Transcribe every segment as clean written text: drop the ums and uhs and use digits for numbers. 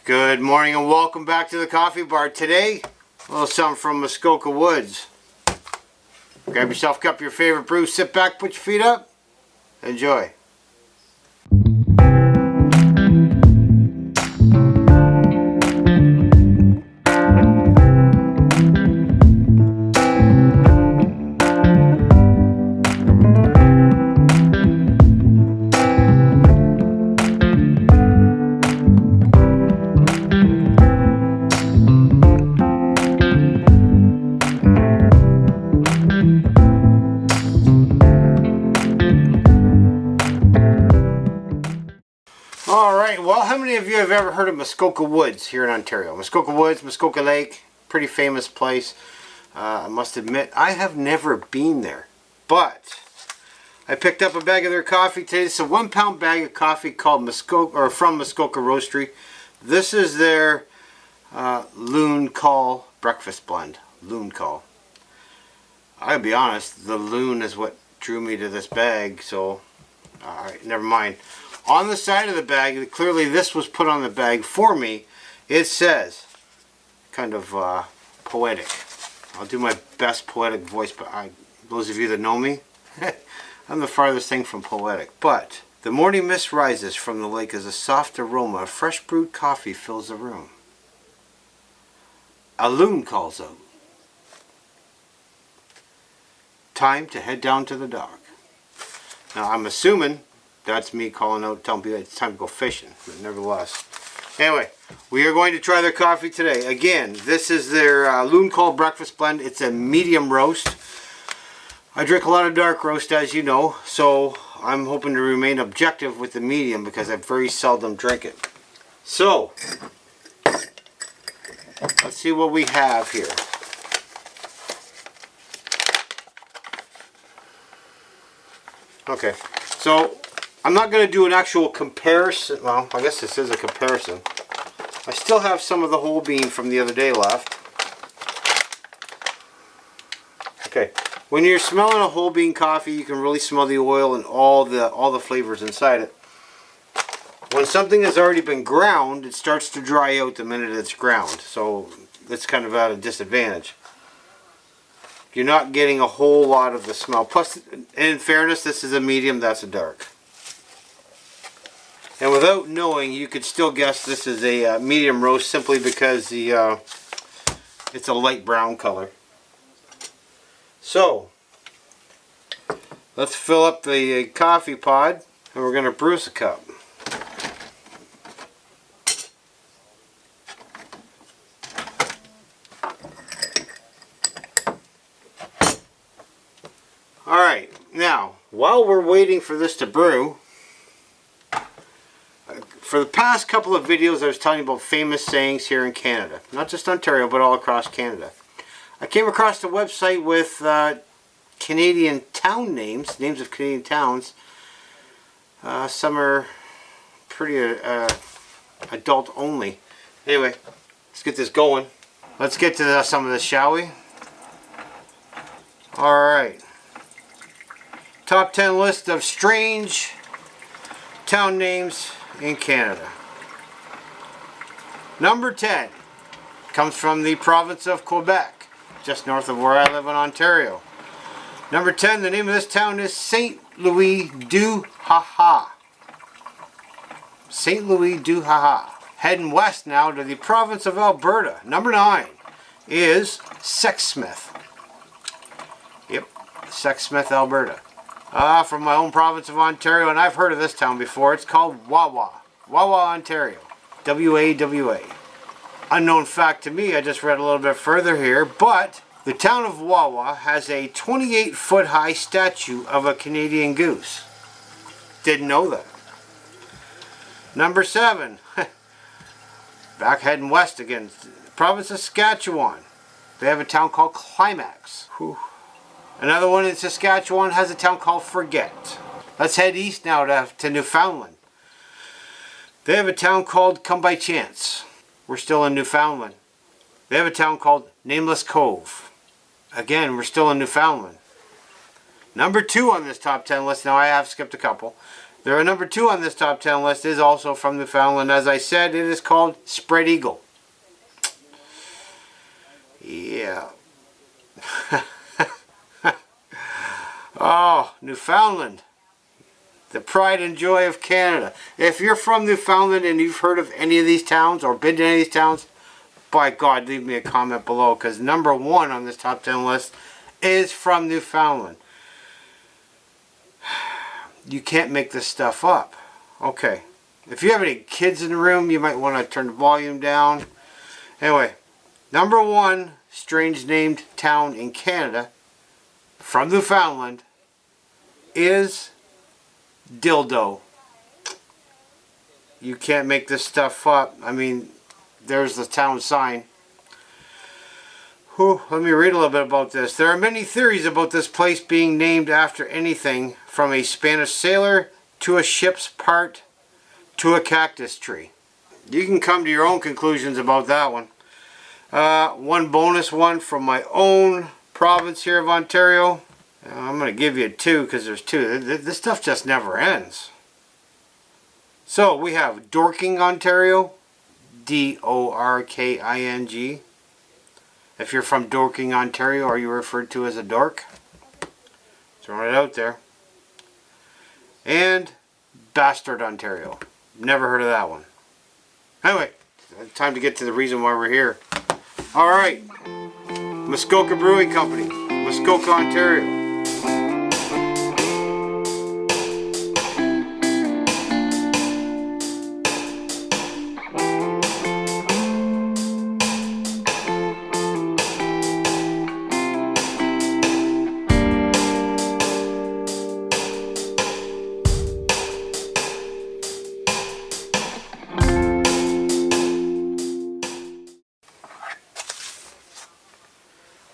Good morning and welcome back to the coffee bar. Today, a little something from Muskoka Woods. Grab yourself a cup of your favorite brew, sit back, put your feet up, enjoy. Alright, well, how many of you have ever heard of Muskoka Woods here in Ontario? Muskoka Woods, Muskoka Lake, pretty famous place. I must admit, I have never been there. But I picked up a bag of their coffee today. It's a 1 pound bag of coffee called Muskoka, or from Muskoka Roastery. This is their Loon Call breakfast blend. Loon Call. I'll be honest, the loon is what drew me to this bag, so alright, never mind. On the side of the bag, clearly this was put on the bag for me, it says, kind of poetic. I'll do my best poetic voice, but those of you that know me, I'm the farthest thing from poetic. But, the morning mist rises from the lake as a soft aroma of fresh brewed coffee fills the room. A loon calls out. Time to head down to the dock. Now, I'm assuming that's me calling out, telling people it's time to go fishing, but nevertheless. Anyway, we are going to try their coffee today. Again, this is their Loon Call breakfast blend. It's a medium roast. I drink a lot of dark roast, as you know, so I'm hoping to remain objective with the medium because I very seldom drink it. So, let's see what we have here. Okay, so I'm not going to do an actual comparison. Well, I guess this is a comparison. I still have some of the whole bean from the other day left. Okay, when you're smelling a whole bean coffee, you can really smell the oil and all the flavors inside it. When something has already been ground, it starts to dry out the minute it's ground. So it's kind of at a disadvantage. You're not getting a whole lot of the smell. Plus, in fairness, this is a medium, that's a dark. And without knowing, you could still guess this is a medium roast simply because it's a light brown color. So, let's fill up the coffee pod and we're going to brew us a cup. Alright, now, while we're waiting for this to brew, for the past couple of videos I was telling you about famous sayings here in Canada. Not just Ontario, but all across Canada. I came across the website with Canadian town names of Canadian towns. Some are pretty adult only. Anyway, let's get this going. Let's get to some of this, shall we? Alright. Top 10 list of strange town names in Canada. Number 10 comes from the province of Quebec, just north of where I live in Ontario. Number 10, the name of this town is St. Louis du Ha-Ha. St. Louis du Ha-Ha. Heading west now to the province of Alberta. Number 9 is Sexsmith. Yep, Sexsmith, Alberta. From my own province of Ontario, and I've heard of this town before. It's called Wawa. Wawa, Ontario. W-A-W-A. Unknown fact to me, I just read a little bit further here, but the town of Wawa has a 28-foot high statue of a Canadian goose. Didn't know that. Number 7. Back heading west again. Province of Saskatchewan. They have a town called Climax. Whew. Another one in Saskatchewan has a town called Forget. Let's head east now to Newfoundland. They have a town called Come By Chance. We're still in Newfoundland. They have a town called Nameless Cove. Again, we're still in Newfoundland. Number 2 on this top 10 list, now I have skipped a couple. Their number 2 on this top 10 list is also from Newfoundland. As I said, it is called Spread Eagle. Yeah. Oh, Newfoundland. The pride and joy of Canada. If you're from Newfoundland and you've heard of any of these towns or been to any of these towns, by God, leave me a comment below, because number 1 on this top 10 list is from Newfoundland. You can't make this stuff up. Okay. If you have any kids in the room, you might want to turn the volume down. Anyway, number 1 strange named town in Canada from Newfoundland is Dildo. You can't make this stuff up. I mean, there's the town sign. Whew, let me read a little bit about this. There are many theories about this place being named after anything from a Spanish sailor to a ship's part to a cactus tree. You can come to your own conclusions about that one. One bonus one from my own province here of Ontario. I'm going to give you 2 because there's 2. This stuff just never ends. So we have Dorking, Ontario. D-O-R-K-I-N-G. If you're from Dorking, Ontario, are you referred to as a dork? Throwing it out there. And Bastard, Ontario. Never heard of that one. Anyway, time to get to the reason why we're here. Alright. Muskoka Brewing Company. Muskoka, Ontario.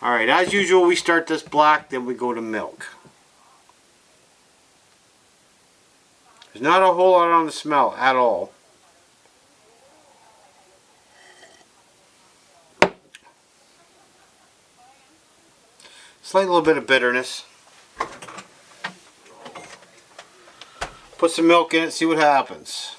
Alright, as usual, we start this black, then we go to milk. There's not a whole lot on the smell at all. Slight little bit of bitterness. Put some milk in it, see what happens.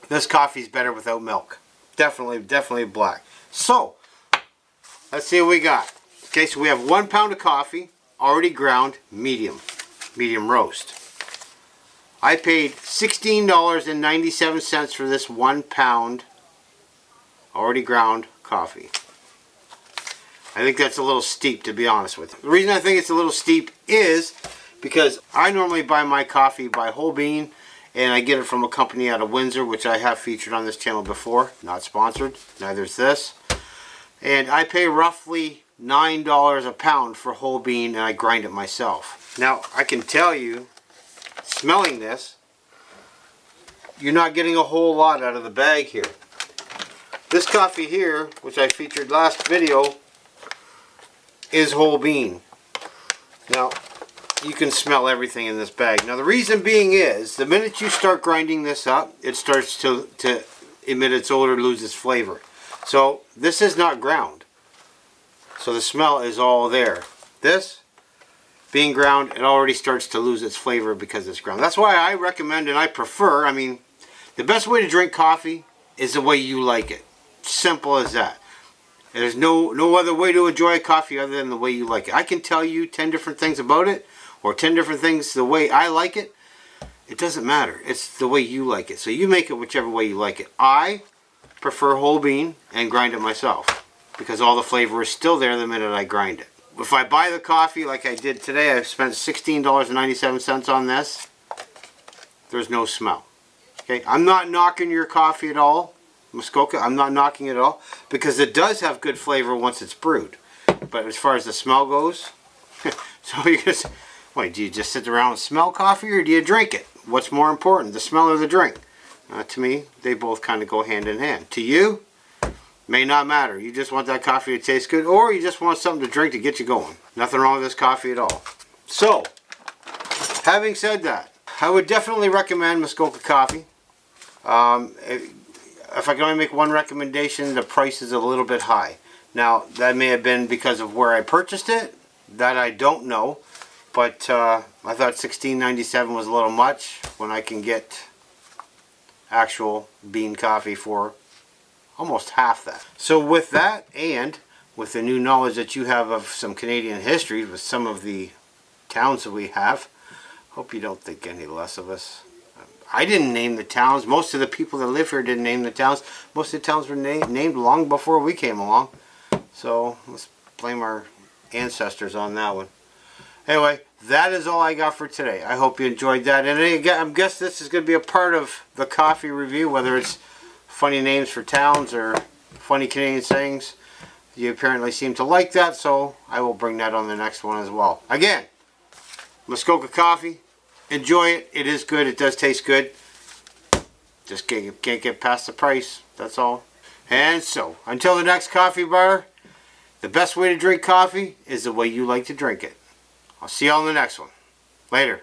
This coffee's better without milk. Definitely black. So, let's see what we got. Okay, so we have 1 pound of coffee, already ground, medium roast. I paid $16.97 for this 1 pound already ground coffee. I think that's a little steep, to be honest with you. The reason I think it's a little steep is because I normally buy my coffee by whole bean, and I get it from a company out of Windsor, which I have featured on this channel before. Not sponsored, neither is this. And I pay roughly $9 a pound for whole bean, and I grind it myself. Now, I can tell you, smelling this, you're not getting a whole lot out of the bag here. This coffee here, which I featured last video, is whole bean. Now, you can smell everything in this bag. Now, the reason being is, the minute you start grinding this up, it starts to emit its odor, lose its flavor. So, this is not ground. So, the smell is all there. This, being ground, it already starts to lose its flavor because it's ground. That's why I recommend and I prefer, I mean, the best way to drink coffee is the way you like it. Simple as that. There's no other way to enjoy a coffee other than the way you like it. I can tell you 10 different things about it, or 10 different things the way I like it. It doesn't matter. It's the way you like it. So you make it whichever way you like it. I prefer whole bean and grind it myself because all the flavor is still there the minute I grind it. If I buy the coffee like I did today, I've spent $16.97 on this. There's no smell. Okay, I'm not knocking your coffee at all, Muskoka. I'm not knocking it at all because it does have good flavor once it's brewed. But as far as the smell goes, so you just, wait, do you just sit around and smell coffee or do you drink it? What's more important, the smell or the drink? To me, they both kind of go hand in hand. To you, may not matter. You just want that coffee to taste good, or you just want something to drink to get you going. Nothing wrong with this coffee at all. So, having said that, I would definitely recommend Muskoka coffee. If I can only make one recommendation, the price is a little bit high. Now, that may have been because of where I purchased it. That I don't know. But I thought $16.97 was a little much when I can get actual bean coffee for almost half that. So with that, and with the new knowledge that you have of some Canadian history with some of the towns that we have, hope you don't think any less of us. I didn't name the towns. Most of the people that live here didn't name the towns. Most of the towns were named long before we came along. So let's blame our ancestors on that one. Anyway, that is all I got for today. I hope you enjoyed that. And again, I guess this is going to be a part of the coffee review, whether it's funny names for towns or funny Canadian sayings. You apparently seem to like that, so I will bring that on the next one as well. Again, Muskoka coffee. Enjoy it. It is good. It does taste good. Just can't get past the price. That's all. And so, until the next coffee bar, the best way to drink coffee is the way you like to drink it. I'll see you all in the next one. Later.